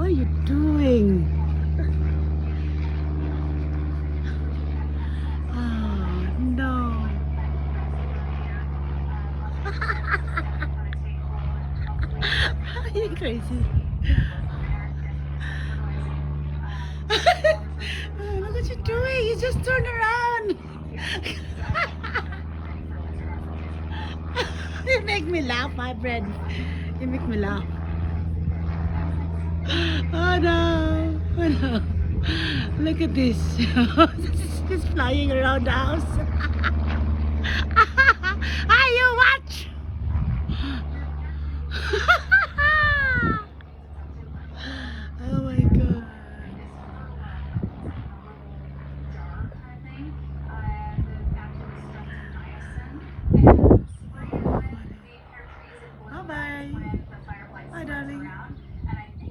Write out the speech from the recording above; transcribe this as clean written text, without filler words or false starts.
What are you doing? Oh, no. Are you crazy? Oh, look what you're doing. You just turned around. You make me laugh, my friend. You make me laugh. Oh no. Oh no. Look at this. It's flying around the house. Are you